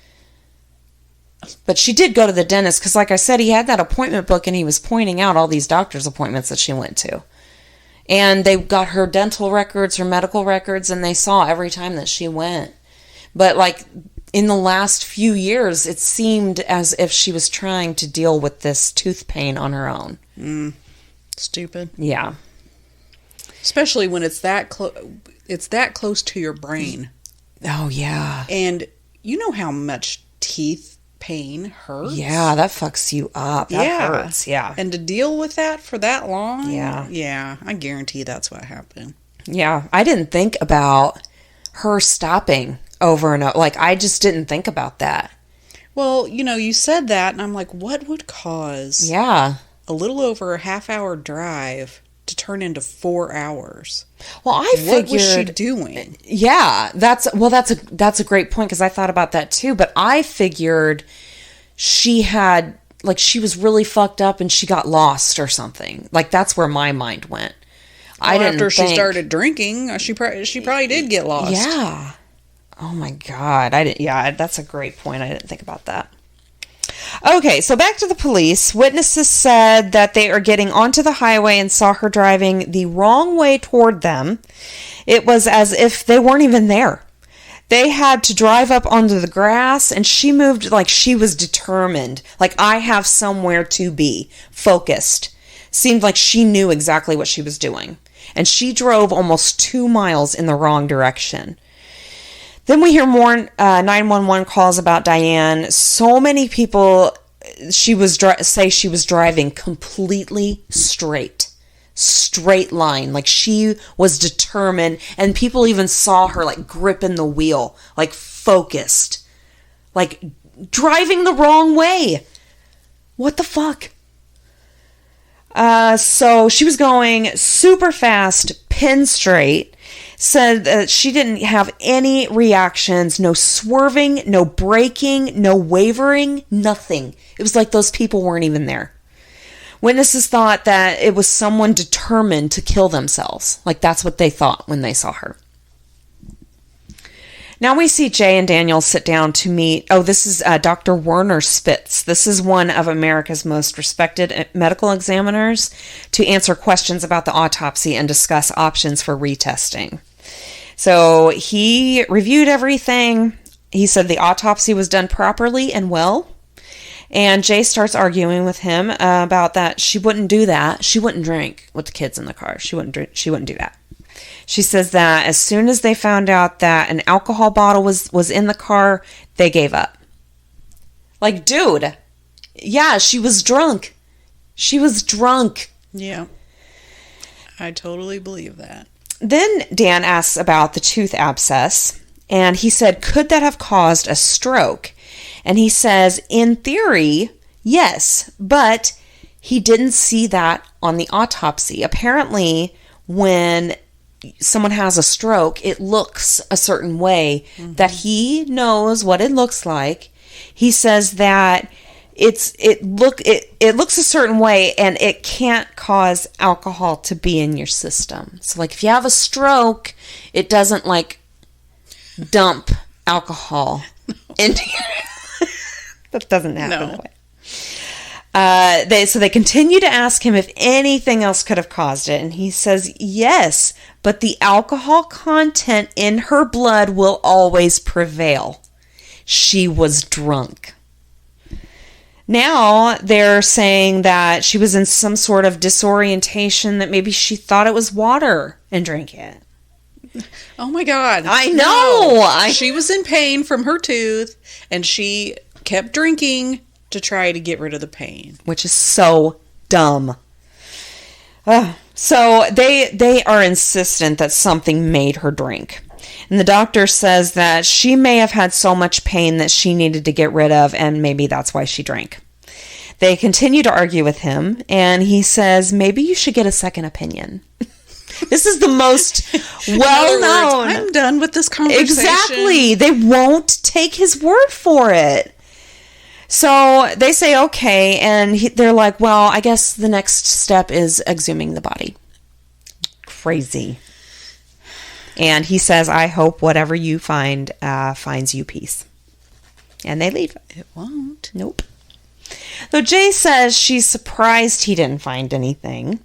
But she did go to the dentist because, like I said, he had that appointment book and he was pointing out all these doctor's appointments that she went to. And they got her dental records, her medical records, and they saw every time that she went. But, like, in the last few years, it seemed as if she was trying to deal with this tooth pain on her own. Stupid. Yeah. Especially when it's that close to your brain. Oh, yeah. And you know how much teeth pain hurts? Yeah, that fucks you up. That hurts, yeah. And to deal with that for that long? Yeah. Yeah, I guarantee that's what happened. Yeah, I didn't think about her stopping over and over. Like, I just didn't think about that. Well, you said that, and I'm like, what would cause a little over a half-hour drive to turn into 4 hours? Well, I figured... What was she doing? Yeah, that's a great point, because I thought about that too, but I figured she had, like, she was really fucked up and she got lost or something. Like, that's where my mind went. Well, after she started drinking, she probably did get lost. Yeah. Oh my God. That's a great point. I didn't think about that. Okay, so back to the police. Witnesses said that they are getting onto the highway and saw her driving the wrong way toward them. It was as if they weren't even there. They had to drive up onto the grass, and she moved like she was determined. Like, I have somewhere to be. Focused. Seemed like she knew exactly what she was doing. And she drove almost 2 miles in the wrong direction. Then we hear more 911 calls about Diane. So many people say she was driving completely straight line, like she was determined. And people even saw her like gripping the wheel, like focused, like driving the wrong way. What the fuck? So she was going super fast, pin straight. Said that she didn't have any reactions, no swerving, no braking, no wavering, nothing. It was like those people weren't even there. Witnesses thought that it was someone determined to kill themselves. Like, that's what they thought when they saw her. Now we see Jay and Daniel sit down to meet. Oh, this is Dr. Werner Spitz. This is one of America's most respected medical examiners, to answer questions about the autopsy and discuss options for retesting. So he reviewed everything. He said the autopsy was done properly and well. And Jay starts arguing with him about that she wouldn't do that. She wouldn't drink with the kids in the car. She wouldn't do that. She says that as soon as they found out that an alcohol bottle was in the car, they gave up. Like, dude, yeah, she was drunk. She was drunk. Yeah. I totally believe that. Then Dan asks about the tooth abscess, and he said, could that have caused a stroke? And he says, in theory, yes, but he didn't see that on the autopsy. Apparently, when someone has a stroke, it looks a certain way, that he knows what it looks like. He says that it looks a certain way, and it can't cause alcohol to be in your system. So, like, if you have a stroke, it doesn't like dump alcohol into your... That doesn't happen No. that way. They continue to ask him if anything else could have caused it, and he says yes, but the alcohol content in her blood will always prevail. She was drunk. Now they're saying that she was in some sort of disorientation, that maybe she thought it was water and drank it. Oh my God. I know. No. She was in pain from her tooth, and she kept drinking to try to get rid of the pain. Which is so dumb. So they are insistent that something made her drink. And the doctor says that she may have had so much pain that she needed to get rid of, and maybe that's why she drank. They continue to argue with him, and he says, maybe you should get a second opinion. This is the most well-known. I'm done with this conversation. Exactly. They won't take his word for it. So they say, okay, and they're like, well, I guess the next step is exhuming the body. Crazy. And he says, I hope whatever you find finds you peace. And they leave. It won't. Nope. Though Jay says she's surprised he didn't find anything.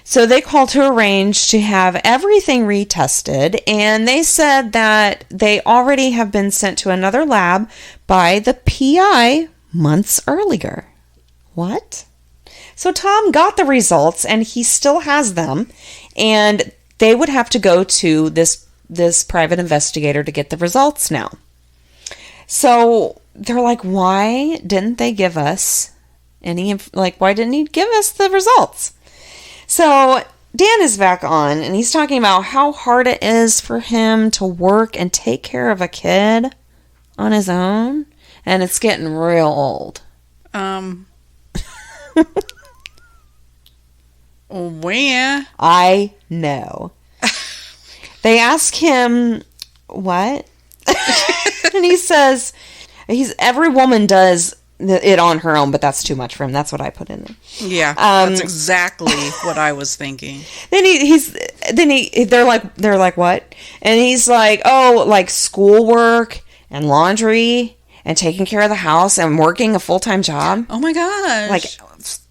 So they called to arrange to have everything retested, and they said that they already have been sent to another lab by the PI months earlier. What? So Tom got the results, and he still has them, and they would have to go to this private investigator to get the results now. So they're like, why didn't they give us why didn't he give us the results? So Dan is back on, and he's talking about how hard it is for him to work and take care of a kid on his own, and it's getting real old. Where? I know. They ask him, what? And he says, every woman does it on her own, but that's too much for him. That's what I put in there. Yeah, that's exactly what I was thinking. Then they're like, what? And he's like, oh, like schoolwork and laundry and taking care of the house and working a full-time job. Oh my gosh. Like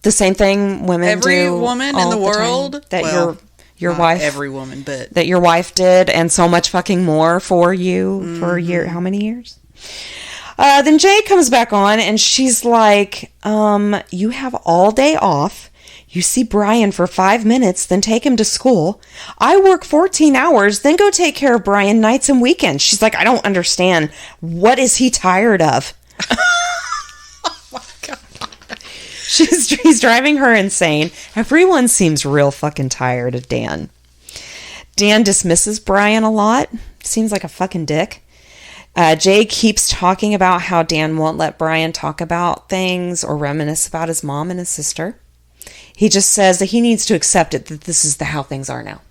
the same thing women do. Every woman in the world that your wife, every woman, but that your wife did, and so much fucking more for you for a year. How many years? Then Jay comes back on, and she's like, you have all day off. You see Brian for 5 minutes, then take him to school. I work 14 hours, then go take care of Brian nights and weekends. She's like, I don't understand. What is he tired of? oh my God. He's driving her insane. Everyone seems real fucking tired of Dan. Dan dismisses Brian a lot. Seems like a fucking dick. Jay keeps talking about how Dan won't let Brian talk about things or reminisce about his mom and his sister. He just says that he needs to accept it, that this is how things are now.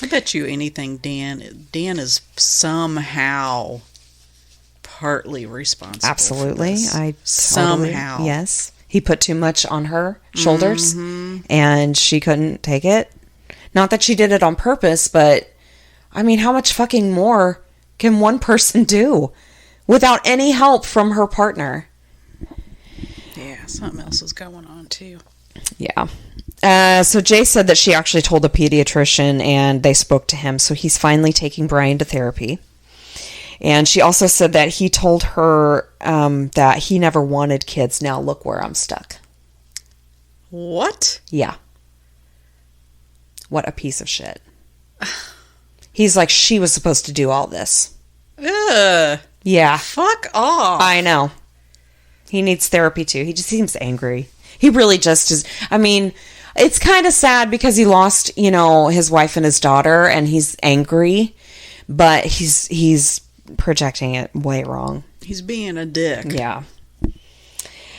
I bet you anything Dan is somehow partly responsible. Absolutely. For this. I somehow. Totally, yes. He put too much on her shoulders, and she couldn't take it. Not that she did it on purpose, but I mean, how much fucking more can one person do without any help from her partner? Yeah, something else is going on too. Yeah. So Jay said that she actually told a pediatrician, and they spoke to him. So he's finally taking Brian to therapy. And she also said that he told her that he never wanted kids. Now look where I'm stuck. What? Yeah. What a piece of shit. He's like, she was supposed to do all this. Ugh. Yeah. Fuck off. I know. He needs therapy too. He just seems angry. He really just is. I mean, it's kind of sad because he lost, his wife and his daughter, and he's angry, but he's projecting it way wrong. He's being a dick. Yeah.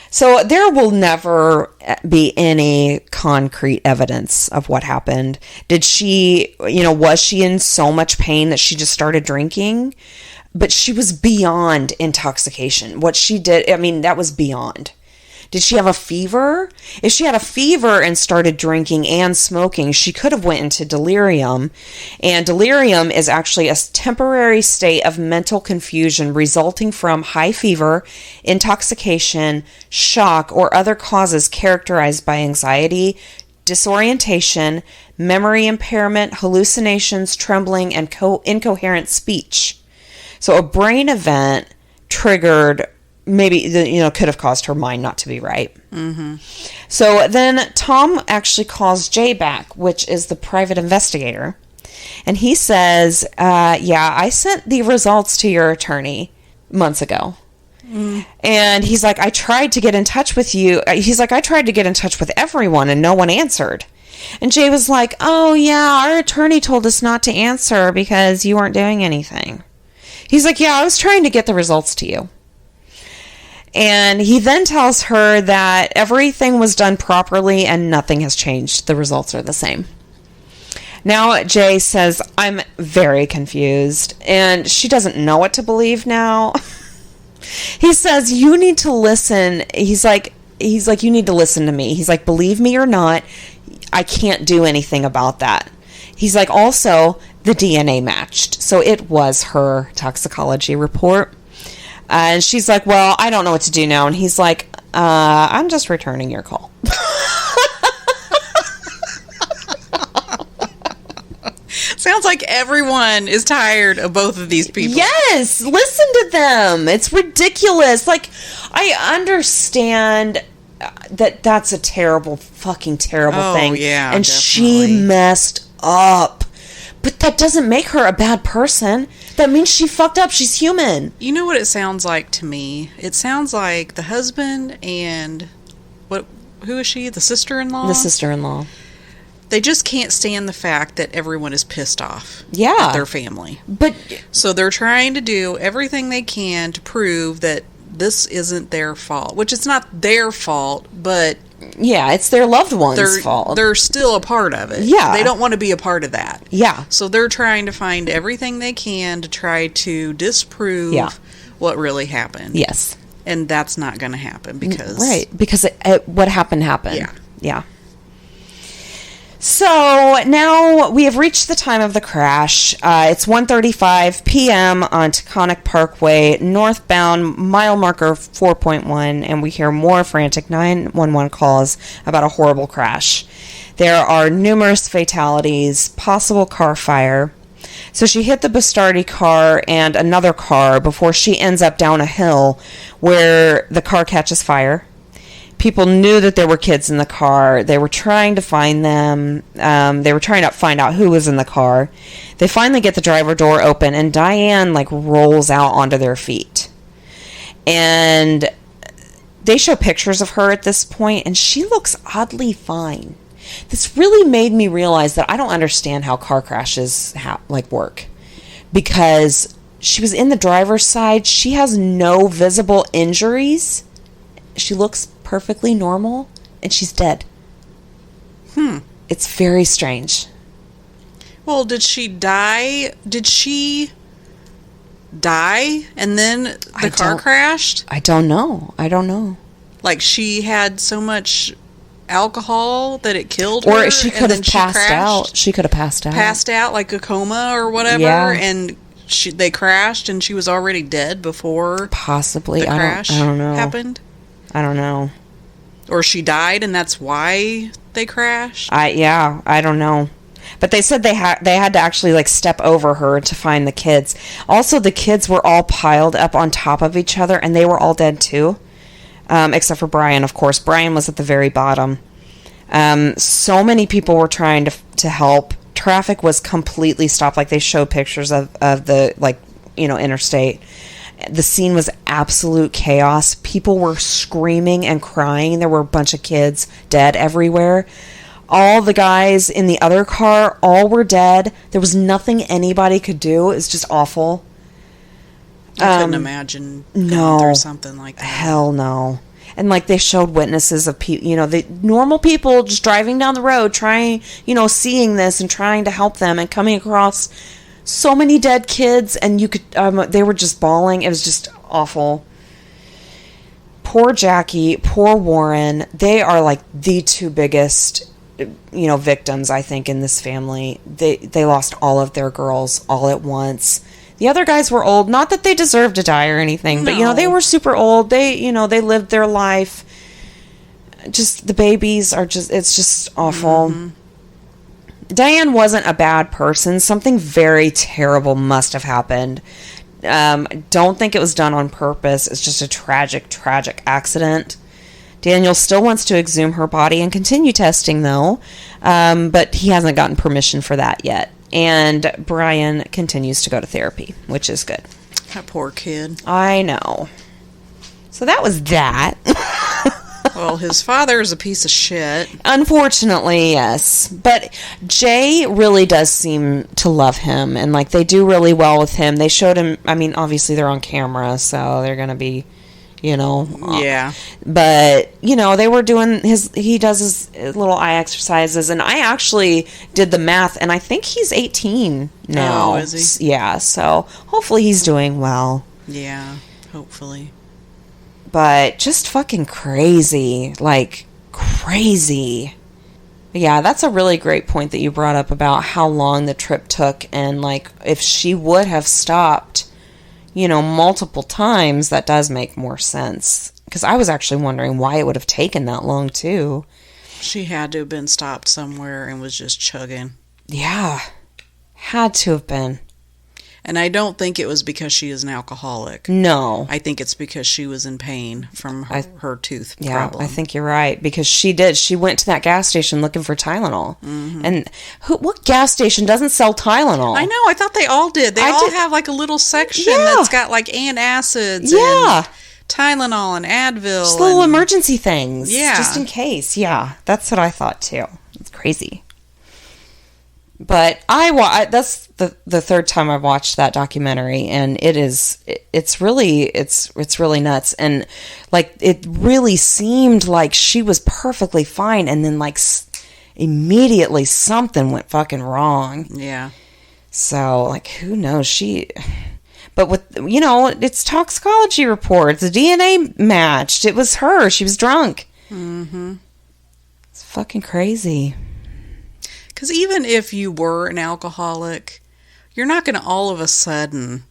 So there will never be any concrete evidence of what happened. Did she, was she in so much pain that she just started drinking? But she was beyond intoxication. What she did, I mean, that was beyond. Did she have a fever? If she had a fever and started drinking and smoking, she could have went into delirium. And delirium is actually a temporary state of mental confusion resulting from high fever, intoxication, shock, or other causes characterized by anxiety, disorientation, memory impairment, hallucinations, trembling, and incoherent speech. So a brain event triggered, maybe, could have caused her mind not to be right. Mm-hmm. So then Tom actually calls Jay back, which is the private investigator. And he says, I sent the results to your attorney months ago. Mm. And he's like, I tried to get in touch with you. He's like, I tried to get in touch with everyone and no one answered. And Jay was like, oh yeah, our attorney told us not to answer because you weren't doing anything. He's like, yeah, I was trying to get the results to you. And he then tells her that everything was done properly and nothing has changed. The results are the same. Now Jay says, I'm very confused. And she doesn't know what to believe now. He says, you need to listen. He's like, you need to listen to me. He's like, believe me or not, I can't do anything about that. He's like, also, the DNA matched. So it was her toxicology report. And she's like, well, I don't know what to do now. And he's like, I'm just returning your call. Sounds like everyone is tired of both of these people. Yes, listen to them. It's ridiculous. Like, I understand that that's a fucking terrible thing. Yeah, and definitely. She messed up. But that doesn't make her a bad person. That means she fucked up. She's human. You know what it sounds like to me? It sounds like the husband and who is she? The sister-in-law? The sister-in-law. They just can't stand the fact that everyone is pissed off Yeah. at their family. But So they're trying to do everything they can to prove that this isn't their fault. Which it's not their fault, but yeah, it's their loved one's fault. They're still a part of it. Yeah. They don't want to be a part of that. Yeah. So they're trying to find everything they can to try to disprove what really happened. Yes. And that's not going to happen because... Right. Because what happened. Yeah. Yeah. So now we have reached the time of the crash. It's 1:35 p.m. on Taconic Parkway, northbound, mile marker 4.1, and we hear more frantic 911 calls about a horrible crash. There are numerous fatalities, possible car fire. So she hit the Bastardi car and another car before she ends up down a hill where the car catches fire. People knew that there were kids in the car. They were trying to find them. They were trying to find out who was in the car. They finally get the driver door open, and Diane, rolls out onto their feet. And they show pictures of her at this point, and she looks oddly fine. This really made me realize that I don't understand how car crashes work. Because she was in the driver's side. She has no visible injuries. She looks perfectly normal, and she's dead. It's very strange. Well, did she die? Did she die and then the car crashed? I don't know. Like she had so much alcohol that it killed her? Or she could have passed out. She could have passed out. Passed out like a coma or whatever, and they crashed and she was already dead before possibly the crash I don't know. happened? I don't know. Or she died and that's why they crashed? I don't know. But they said they had to actually step over her to find the kids. Also, the kids were all piled up on top of each other, and they were all dead too, except for Brian. Of course, Brian was at the very bottom. So many people were trying to help. Traffic was completely stopped. They showed pictures of the interstate. The scene was absolute chaos. People were screaming and crying. There were a bunch of kids dead everywhere. All the guys in the other car, all were dead. There was nothing anybody could do. It was just awful. I couldn't imagine going through something like that. Hell no. And they showed witnesses of people, the normal people just driving down the road, trying, seeing this and trying to help them and coming across so many dead kids, and you could, they were just bawling. It was just awful. poor Jackie, poor Warren, they are like the two biggest, victims, I think, in this family. They lost all of their girls all at once. The other guys were old. Not that they deserved to die or anything, but, No. they were super old. They lived their life. Just the babies are it's just awful. Mm-hmm. Diane wasn't a bad person. Something very terrible must have happened. Don't think it was done on purpose. It's just a tragic, tragic accident. Daniel still wants to exhume her body and continue testing, though, but he hasn't gotten permission for that yet. And Brian continues to go to therapy, which is good. That poor kid. I know. So that was that. Well, his father is a piece of shit. Unfortunately, yes. But Jay really does seem to love him, and, they do really well with him. They showed him, obviously they're on camera, so they're going to be, Yeah. But, they were doing he does his little eye exercises, and I actually did the math, and I think he's 18 now. Oh, is he? Yeah, so hopefully he's doing well. Yeah, hopefully. But just fucking crazy. Crazy. Yeah, that's a really great point that you brought up about how long the trip took. And, if she would have stopped, multiple times, that does make more sense. Because I was actually wondering why it would have taken that long, too. She had to have been stopped somewhere and was just chugging. Yeah. Had to have been. And I don't think it was because she is an alcoholic. No. I think it's because she was in pain from her tooth Yeah, problem. I think you're right. Because she did. She went to that gas station looking for Tylenol. Mm-hmm. And what gas station doesn't sell Tylenol? I know. I thought they all did. They all have a little section that's got antacids and Tylenol and Advil. Just little emergency things. Yeah. Just in case. Yeah. That's what I thought too. It's crazy. But that's the third time I've watched that documentary, and it's really nuts. And it really seemed like she was perfectly fine, and then immediately something went fucking wrong. Yeah. So who knows? But with it's toxicology reports. The DNA matched. It was her. She was drunk. Mm-hmm. It's fucking crazy. Because even if you were an alcoholic, you're not going to all of a sudden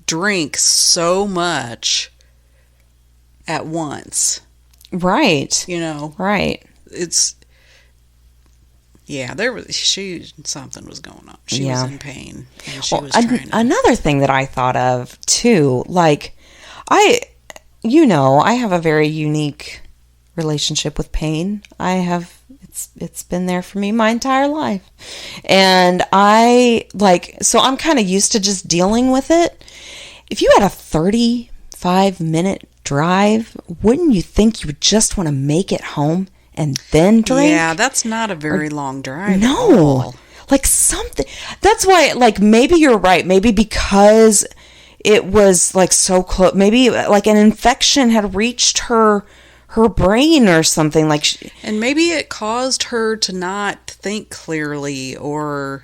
drink so much at once. Right. Right. It's... Yeah, something was going on. She was in pain. And she was trying to... Another thing that I thought of, too, I have a very unique relationship with pain. It's been there for me my entire life. And so I'm kind of used to just dealing with it. If you had a 35-minute drive, wouldn't you think you would just want to make it home and then drink? Yeah, that's not a very long drive. No. Something. That's why, maybe you're right. Maybe because it was, so close. Maybe, an infection had reached her brain or something. And maybe it caused her to not think clearly or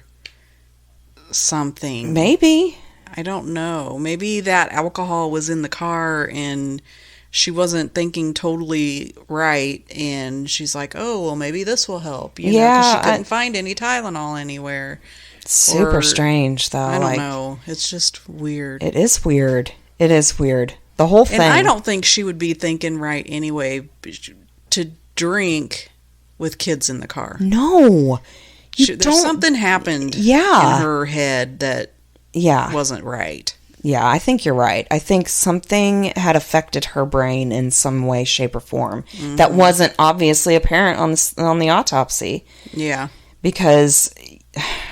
something. Maybe. I don't know. Maybe that alcohol was in the car and she wasn't thinking totally right, and she's like, oh, well, maybe this will help. Because she couldn't find any Tylenol anywhere. Super strange, though. I don't know. It's just weird. It is weird. The whole thing. And I don't think she would be thinking right anyway to drink with kids in the car. No. There's something happened in her head that wasn't right. Yeah, I think you're right. I think something had affected her brain in some way, shape, or form that wasn't obviously apparent on the autopsy. Yeah. Because,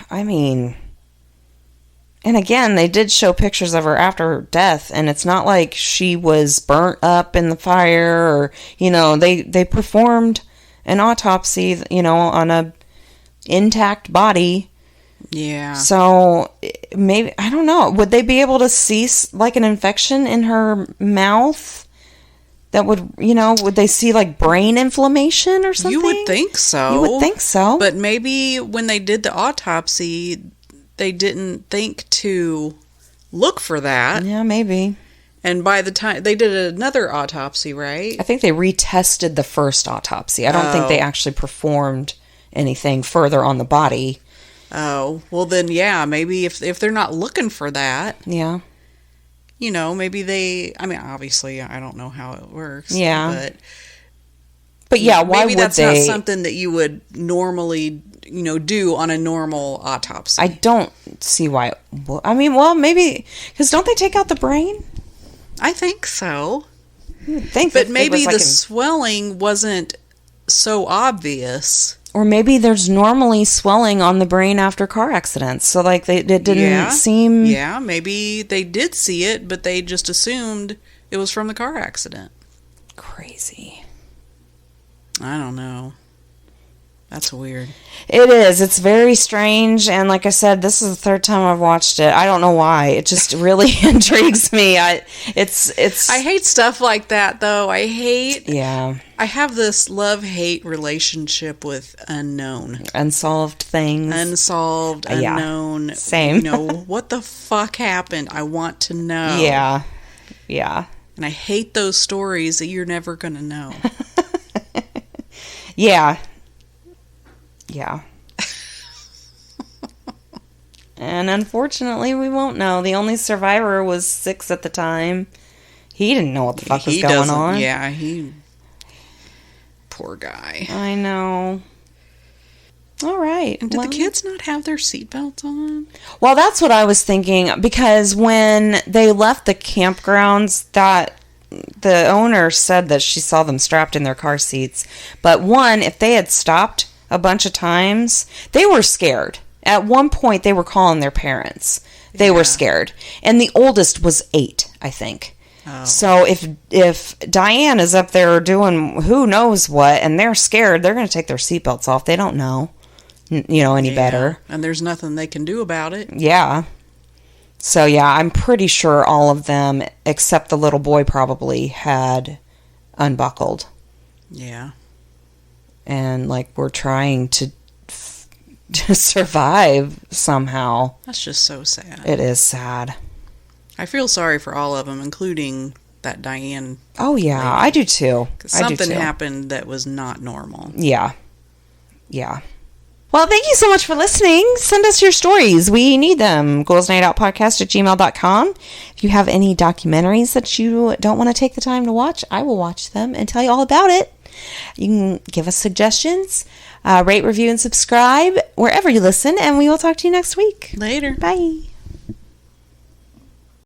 and again, they did show pictures of her after her death, and it's not like she was burnt up in the fire or, they performed an autopsy, on a intact body. Yeah. So maybe, I don't know, would they be able to see an infection in her mouth that would, would they see brain inflammation or something? You would think so. You would think so. But maybe when they did the autopsy, they didn't think to look for that. Yeah, maybe. And by the time they did another autopsy, right? I think they retested the first autopsy. I don't think they actually performed anything further on the body. Oh, well then, yeah, maybe if they're not looking for that, Yeah. you know, maybe I mean, obviously, I don't know how it works. Yeah. But yeah, why maybe would that's they? not something that you would normally, do on a normal autopsy. I don't see why. I mean, well, maybe because don't they take out the brain? I think so. Think But that it maybe was like the swelling wasn't so obvious. or maybe there's normally swelling on the brain after car accidents. So like it didn't seem. Yeah, maybe they did see it, but they just assumed it was from the car accident. Crazy. I don't know. That's weird. It is. It's very strange. And like I said, this is the third time I've watched it. I don't know why. It just really intrigues me. I hate stuff like that, though. Yeah. I have this love-hate relationship with unknown. Unsolved things. Unsolved, Yeah. unknown. Same. What the fuck happened? I want to know. Yeah. Yeah. And I hate those stories that you're never going to know. Yeah. Yeah. And unfortunately, we won't know. The only survivor was 6 at the time. He didn't know what the fuck was going on. Yeah, poor guy. I know. All right. And did the kids not have their seatbelts on? Well, that's what I was thinking, because when they left the campgrounds, that the owner said that she saw them strapped in their car seats. But one, if they had stopped a bunch of times, they were scared. At one point, they were calling their parents. They were scared. And the oldest was 8, I think. Oh. So if Diane is up there doing who knows what, and they're scared, they're going to take their seatbelts off. They don't know, any better. And there's nothing they can do about it. Yeah. So, yeah, I'm pretty sure all of them, except the little boy, probably had unbuckled. Yeah. And, we're trying to survive somehow. That's just so sad. It is sad. I feel sorry for all of them, including that Diane. Oh, yeah, lady. I do too. 'Cause something happened that was not normal. Yeah. Yeah. Well, thank you so much for listening. Send us your stories. We need them. girlsnightoutpodcast@gmail.com. If you have any documentaries that you don't want to take the time to watch, I will watch them and tell you all about it. You can give us suggestions, rate, review, and subscribe wherever you listen, and we will talk to you next week. Later. Bye.